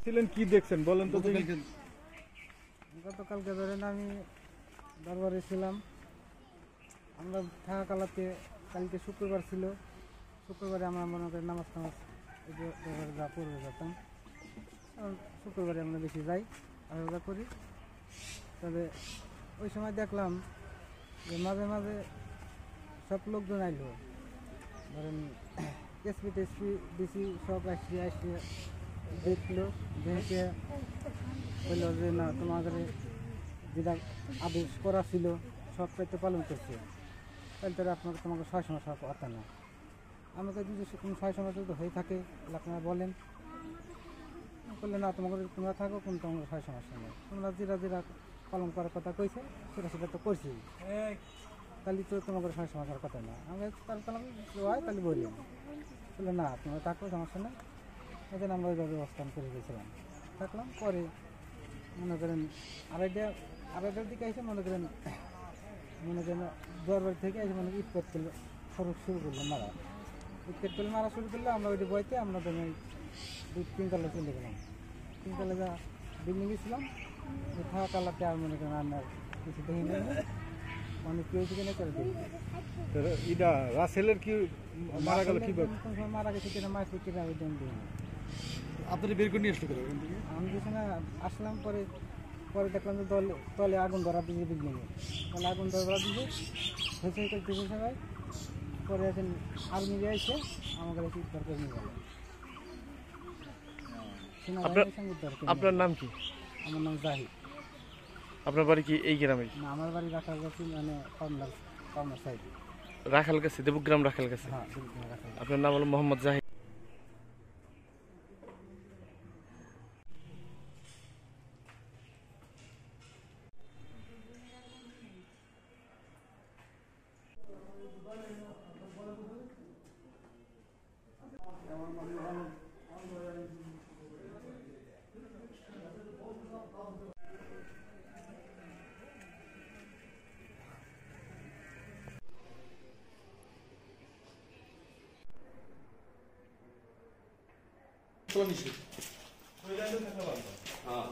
ছিলেন কি দেখছেন বলেন তো? গতকালকে ধরেন আমি দরবারে ছিলাম। আমরা থাকা কালাতে কালকে শুক্রবার ছিল। শুক্রবারে আমরা মনে করি নামাজ দরবারে যা পড়বে যেতাম। শুক্রবারে আমরা বেশি যাই, আলাদা করি। তবে ওই সময় দেখলাম যে মাঝে মাঝে সব লোকজন আইলো, ধরেন এসপি টেসপি ডিসি সব আসি দেখলো, দেখে বললো যে না তোমাদের যেটা আদেশ করা ছিল সবটাই তো পালন করছে, তাহলে তারা তোমাকে 6 সমস্যা কথা না। আমাকে যদি কোনো 6 সমস্যা যদি হয়ে থাকে তাহলে আপনারা বলেন। বললে না তোমরা থাকো, কোনো তোমাদের 6 সমস্যা নেই, তোমরা যেটা পালন করার কথা কইছে সেটা তো করছি, তাহলে তো তোমাদের 6 সমস্যার কথা না। আমরা তাহলে বললাম, বললে না তোমরা থাকো, সমস্যা নেই। এখানে আমরা ওইভাবে অবস্থান করে গেছিলাম, থাকলাম। পরে মনে করেন আড়াইটার দিকে এসে মনে করেন দরবার থেকে এসে ঈদ করতে শুরু করলাম মারা। ঈদ করতে মারা শুরু করলে আমরা ওইটা বইতে আমরা ধরেন 2-3 তলা চলে গেলাম। 3 তলা যা বিল্ডিং গেছিলাম, থাকা কালাতে আর মনে করেন আমরা কিছু দেখি নেই, মানে কেউ সেখানে চলে দেখি এটা রাসেলের কি মারা গেল? কি মারা গেছে কিনা মারছে কিনা ওই দিন দিই। আপনারা বের করে নিয়ে আসতে পারেন? আমি যেখানে আসলাম পরে দেখলাম যে তলে আগুন ধরা দিয়েছে বিল্ডিংয়ে, তলে আগুন ধরা দিয়েছে, হয়েছে করতেছে সবাই। পরে এখন আর্মিরা এসে আমাদের উদ্ধার করে নিয়ে গেল। আপনার নাম কি? আমার নাম জাহিদ। আপনার বাড়ি কি এই গ্রামে? না, আমার বাড়ি রাখাল গাছি, মানে পাবনার সাইড। রাখাল গাছি, দেবগ্রাম রাখাল গাছি। হ্যাঁ, রাখাল। আপনার নাম হলো মোহাম্মদ জাহিদ। হ্যাঁ